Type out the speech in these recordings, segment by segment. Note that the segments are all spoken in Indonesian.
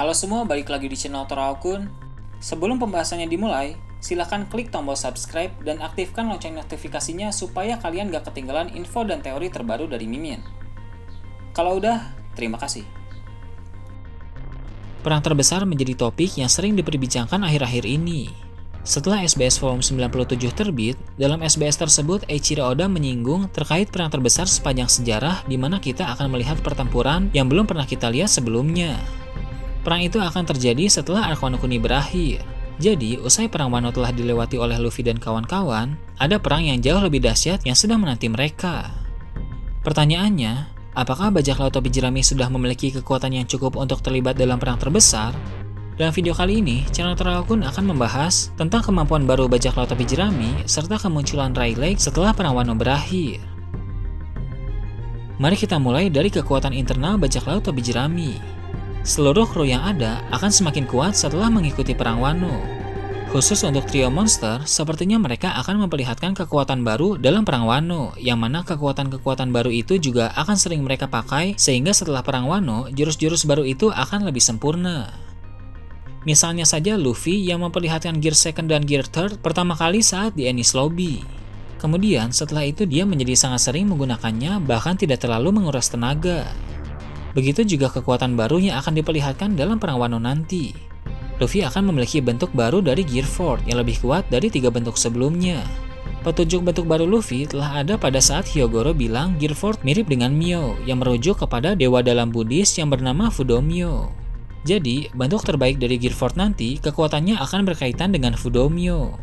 Halo semua, balik lagi di channel Toraokun. Sebelum pembahasannya dimulai, silahkan klik tombol subscribe dan aktifkan lonceng notifikasinya supaya kalian gak ketinggalan info dan teori terbaru dari Mimin. Kalau udah, terima kasih. Perang terbesar menjadi topik yang sering diperbincangkan akhir-akhir ini. Setelah SBS Volume 97 terbit, dalam SBS tersebut Eiichiro Oda menyinggung terkait perang terbesar sepanjang sejarah di mana kita akan melihat pertempuran yang belum pernah kita lihat sebelumnya. Perang itu akan terjadi setelah arc Wano Kuni berakhir. Jadi, usai perang Wano telah dilewati oleh Luffy dan kawan-kawan, ada perang yang jauh lebih dahsyat yang sedang menanti mereka. Pertanyaannya, apakah bajak laut topi jerami sudah memiliki kekuatan yang cukup untuk terlibat dalam perang terbesar? Dalam video kali ini, channel Toraokun akan membahas tentang kemampuan baru bajak laut topi jerami serta kemunculan Rayleigh setelah perang Wano berakhir. Mari kita mulai dari kekuatan internal bajak laut topi jerami. Seluruh kru yang ada akan semakin kuat setelah mengikuti perang Wano. Khusus untuk trio monster, sepertinya mereka akan memperlihatkan kekuatan baru dalam perang Wano, yang mana kekuatan-kekuatan baru itu juga akan sering mereka pakai sehingga setelah perang Wano, jurus-jurus baru itu akan lebih sempurna. Misalnya saja Luffy yang memperlihatkan gear second dan gear third pertama kali saat di Enies Lobby. Kemudian setelah itu dia menjadi sangat sering menggunakannya bahkan tidak terlalu menguras tenaga. Begitu juga kekuatan baru yang akan diperlihatkan dalam perang Wano nanti. Luffy akan memiliki bentuk baru dari gear fourth yang lebih kuat dari 3 bentuk sebelumnya. Petunjuk bentuk baru Luffy telah ada pada saat Hyogoro bilang gear fourth mirip dengan Myo yang merujuk kepada dewa dalam Buddhis yang bernama Fudomyo. Jadi, bentuk terbaik dari gear fourth nanti kekuatannya akan berkaitan dengan Fudomyo.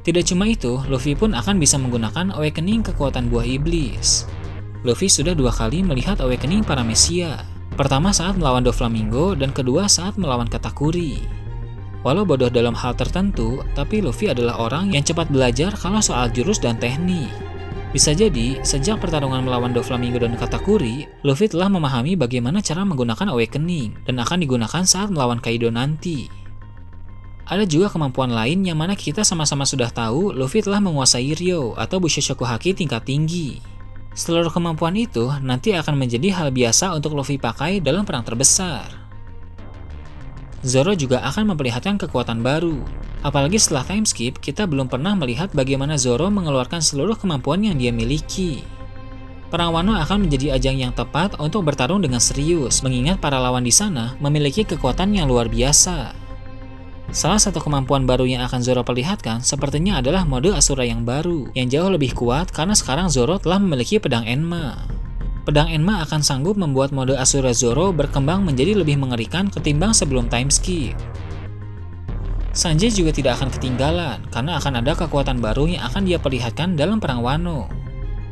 Tidak cuma itu, Luffy pun akan bisa menggunakan awakening kekuatan buah iblis. Luffy sudah 2 kali melihat awakening Paramecia. Pertama saat melawan Doflamingo dan kedua saat melawan Katakuri. Walau bodoh dalam hal tertentu, tapi Luffy adalah orang yang cepat belajar kalau soal jurus dan teknik. Bisa jadi, sejak pertarungan melawan Doflamingo dan Katakuri, Luffy telah memahami bagaimana cara menggunakan awakening dan akan digunakan saat melawan Kaido nanti. Ada juga kemampuan lain yang mana kita sama-sama sudah tahu Luffy telah menguasai Ryo atau Bushoshoku Haki tingkat tinggi. Seluruh kemampuan itu nanti akan menjadi hal biasa untuk Luffy pakai dalam perang terbesar. Zoro juga akan memperlihatkan kekuatan baru. Apalagi setelah time skip, kita belum pernah melihat bagaimana Zoro mengeluarkan seluruh kemampuan yang dia miliki. Perang Wano akan menjadi ajang yang tepat untuk bertarung dengan serius, mengingat para lawan di sana memiliki kekuatan yang luar biasa. Salah satu kemampuan baru yang akan Zoro perlihatkan sepertinya adalah mode Asura yang baru, yang jauh lebih kuat karena sekarang Zoro telah memiliki pedang Enma. Pedang Enma akan sanggup membuat mode Asura Zoro berkembang menjadi lebih mengerikan ketimbang sebelum time skip. Sanji juga tidak akan ketinggalan karena akan ada kekuatan baru yang akan dia perlihatkan dalam perang Wano.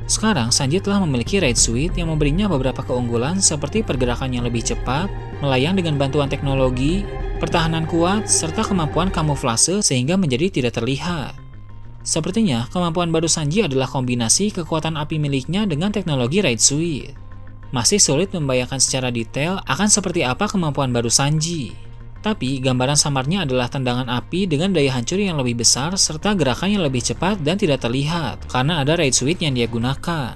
Sekarang Sanji telah memiliki Raid Suit yang memberinya beberapa keunggulan seperti pergerakan yang lebih cepat, melayang dengan bantuan teknologi, pertahanan kuat, serta kemampuan kamuflase sehingga menjadi tidak terlihat. Sepertinya kemampuan baru Sanji adalah kombinasi kekuatan api miliknya dengan teknologi Raid Suit. Masih sulit membayangkan secara detail akan seperti apa kemampuan baru Sanji. Tapi gambaran samarnya adalah tendangan api dengan daya hancur yang lebih besar serta gerakan yang lebih cepat dan tidak terlihat karena ada Raid Suit yang dia gunakan.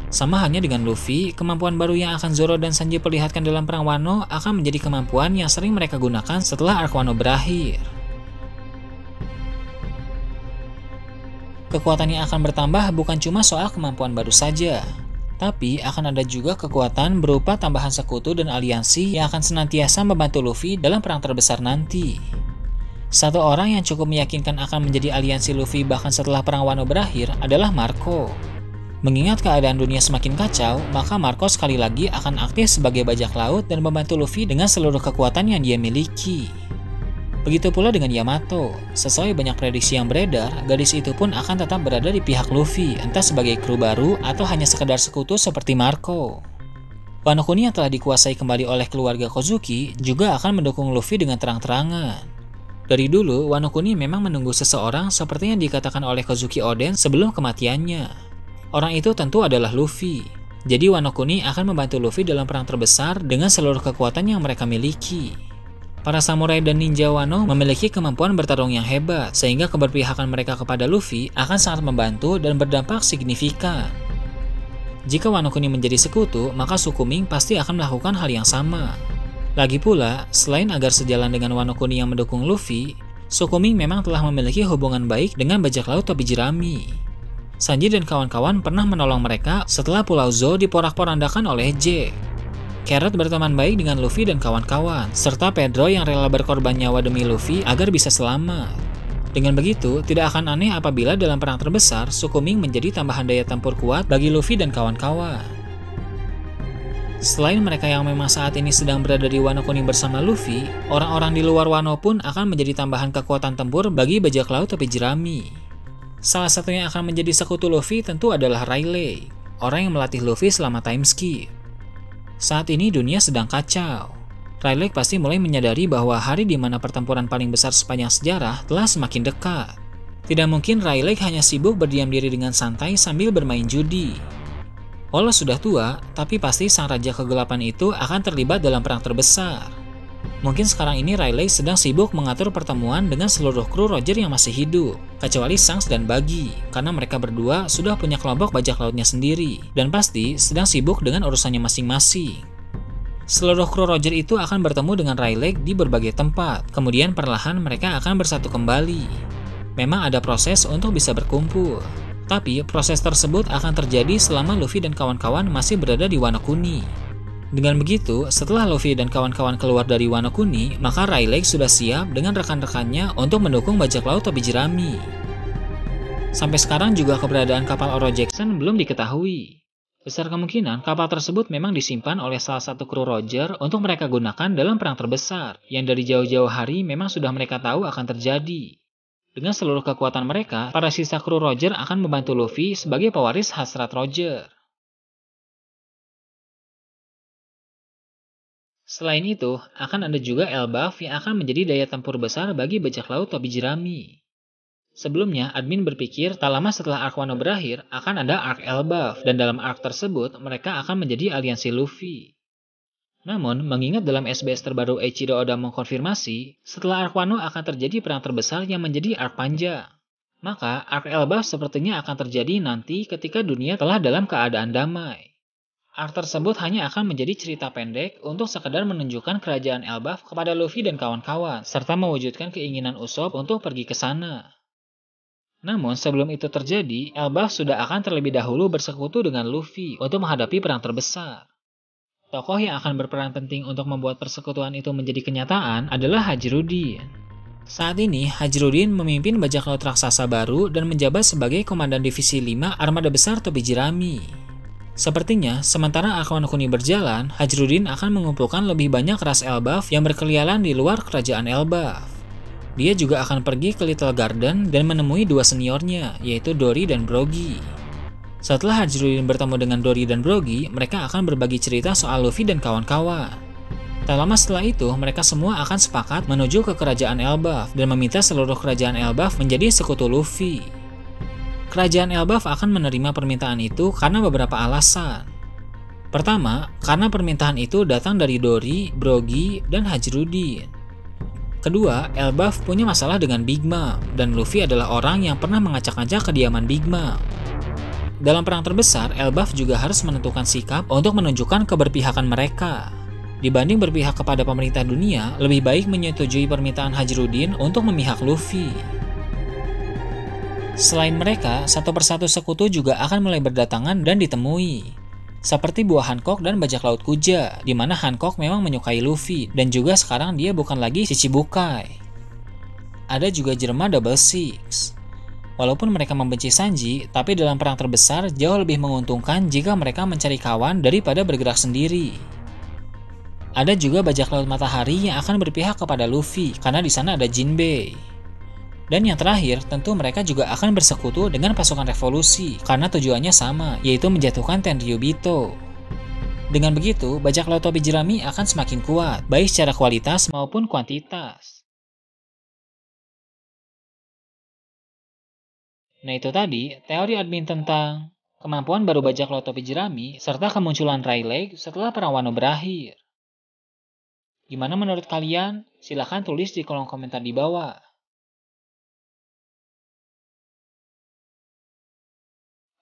Sama halnya dengan Luffy, kemampuan baru yang akan Zoro dan Sanji perlihatkan dalam perang Wano akan menjadi kemampuan yang sering mereka gunakan setelah arc Wano berakhir. Kekuatan yang akan bertambah bukan cuma soal kemampuan baru saja, tapi akan ada juga kekuatan berupa tambahan sekutu dan aliansi yang akan senantiasa membantu Luffy dalam perang terbesar nanti. Satu orang yang cukup meyakinkan akan menjadi aliansi Luffy bahkan setelah perang Wano berakhir adalah Marco. Mengingat keadaan dunia semakin kacau, maka Marco sekali lagi akan aktif sebagai bajak laut dan membantu Luffy dengan seluruh kekuatan yang dia miliki. Begitu pula dengan Yamato. Sesuai banyak prediksi yang beredar, gadis itu pun akan tetap berada di pihak Luffy, entah sebagai kru baru atau hanya sekedar sekutu seperti Marco. Wano Kuni yang telah dikuasai kembali oleh keluarga Kozuki juga akan mendukung Luffy dengan terang-terangan. Dari dulu, Wano Kuni memang menunggu seseorang seperti yang dikatakan oleh Kozuki Oden sebelum kematiannya. Orang itu tentu adalah Luffy. Jadi Wano Kuni akan membantu Luffy dalam perang terbesar dengan seluruh kekuatan yang mereka miliki. Para samurai dan ninja Wano memiliki kemampuan bertarung yang hebat, sehingga keberpihakan mereka kepada Luffy akan sangat membantu dan berdampak signifikan. Jika Wano Kuni menjadi sekutu, maka suku Ming pasti akan melakukan hal yang sama. Lagi pula, selain agar sejalan dengan Wano Kuni yang mendukung Luffy, Sukumin memang telah memiliki hubungan baik dengan bajak laut topi jerami. Sanji dan kawan-kawan pernah menolong mereka setelah Pulau Zou diporak-porandakan oleh Jack. Carrot berteman baik dengan Luffy dan kawan-kawan, serta Pedro yang rela berkorban nyawa demi Luffy agar bisa selamat. Dengan begitu, tidak akan aneh apabila dalam perang terbesar, Sukumin menjadi tambahan daya tempur kuat bagi Luffy dan kawan-kawan. Selain mereka yang memang saat ini sedang berada di Wano Kuni bersama Luffy, orang-orang di luar Wano pun akan menjadi tambahan kekuatan tempur bagi bajak laut topi jerami. Salah satu yang akan menjadi sekutu Luffy tentu adalah Rayleigh, orang yang melatih Luffy selama time skip. Saat ini dunia sedang kacau. Rayleigh pasti mulai menyadari bahwa hari di mana pertempuran paling besar sepanjang sejarah telah semakin dekat. Tidak mungkin Rayleigh hanya sibuk berdiam diri dengan santai sambil bermain judi. Walau sudah tua, tapi pasti sang raja kegelapan itu akan terlibat dalam perang terbesar. Mungkin sekarang ini Rayleigh sedang sibuk mengatur pertemuan dengan seluruh kru Roger yang masih hidup, kecuali Shanks dan Buggy, karena mereka berdua sudah punya kelompok bajak lautnya sendiri, dan pasti sedang sibuk dengan urusannya masing-masing. Seluruh kru Roger itu akan bertemu dengan Rayleigh di berbagai tempat, kemudian perlahan mereka akan bersatu kembali. Memang ada proses untuk bisa berkumpul, tapi proses tersebut akan terjadi selama Luffy dan kawan-kawan masih berada di Wano Kuni. Dengan begitu, setelah Luffy dan kawan-kawan keluar dari Wano Kuni, maka Rayleigh sudah siap dengan rekan-rekannya untuk mendukung bajak laut topi jerami. Sampai sekarang juga keberadaan kapal Oro Jackson belum diketahui. Besar kemungkinan kapal tersebut memang disimpan oleh salah satu kru Roger untuk mereka gunakan dalam perang terbesar, yang dari jauh-jauh hari memang sudah mereka tahu akan terjadi. Dengan seluruh kekuatan mereka, para sisa kru Roger akan membantu Luffy sebagai pewaris hasrat Roger. Selain itu, akan ada juga Elbaf yang akan menjadi daya tempur besar bagi bajak laut topi jerami. Sebelumnya, admin berpikir tak lama setelah Arc Wano berakhir, akan ada Arc Elbaf, dan dalam arc tersebut, mereka akan menjadi aliansi Luffy. Namun, mengingat dalam SBS terbaru Eiichiro Oda mengkonfirmasi, setelah Arc Wano akan terjadi perang terbesar yang menjadi arc panjang. Maka, Arc Elbaf sepertinya akan terjadi nanti ketika dunia telah dalam keadaan damai. Arc tersebut hanya akan menjadi cerita pendek untuk sekedar menunjukkan kerajaan Elbaf kepada Luffy dan kawan-kawan, serta mewujudkan keinginan Usopp untuk pergi ke sana. Namun sebelum itu terjadi, Elbaf sudah akan terlebih dahulu bersekutu dengan Luffy untuk menghadapi perang terbesar. Tokoh yang akan berperan penting untuk membuat persekutuan itu menjadi kenyataan adalah Hajrudin. Saat ini, Hajrudin memimpin bajak laut raksasa baru dan menjabat sebagai Komandan Divisi 5 Armada Besar Topi Jerami. Sepertinya, sementara Arc Wano Kuni berjalan, Hajrudin akan mengumpulkan lebih banyak ras Elbaf yang berkeliaran di luar kerajaan Elbaf. Dia juga akan pergi ke Little Garden dan menemui dua seniornya, yaitu Dory dan Brogy. Setelah Hajrudin bertemu dengan Dory dan Brogy, mereka akan berbagi cerita soal Luffy dan kawan-kawan. Tak lama setelah itu, mereka semua akan sepakat menuju ke kerajaan Elbaf dan meminta seluruh kerajaan Elbaf menjadi sekutu Luffy. Kerajaan Elbaf akan menerima permintaan itu karena beberapa alasan. Pertama, karena permintaan itu datang dari Dory, Brogy, dan Hajrudin. Kedua, Elbaf punya masalah dengan Big Mom, dan Luffy adalah orang yang pernah mengacak-acak kediaman Big Mom. Dalam perang terbesar, Elbaf juga harus menentukan sikap untuk menunjukkan keberpihakan mereka. Dibanding berpihak kepada pemerintah dunia, lebih baik menyetujui permintaan Hajrudin untuk memihak Luffy. Selain mereka, satu persatu sekutu juga akan mulai berdatangan dan ditemui. Seperti buah Hancock dan bajak laut Kuja, di mana Hancock memang menyukai Luffy, dan juga sekarang dia bukan lagi Shichibukai. Ada juga Jerma Double Six. Walaupun mereka membenci Sanji, tapi dalam perang terbesar jauh lebih menguntungkan jika mereka mencari kawan daripada bergerak sendiri. Ada juga bajak laut Matahari yang akan berpihak kepada Luffy, karena di sana ada Jinbei. Dan yang terakhir, tentu mereka juga akan bersekutu dengan pasukan revolusi, karena tujuannya sama, yaitu menjatuhkan Tenryubito. Dengan begitu, bajak laut topi jerami akan semakin kuat, baik secara kualitas maupun kuantitas. Nah itu tadi, teori admin tentang kemampuan baru bajak laut topi jerami, serta kemunculan Rayleigh setelah perang Wano berakhir. Gimana menurut kalian? Silahkan tulis di kolom komentar di bawah.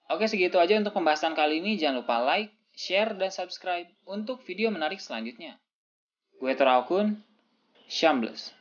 Oke, segitu aja untuk pembahasan kali ini. Jangan lupa like, share, dan subscribe untuk video menarik selanjutnya. Gue Toraokun, Shambles.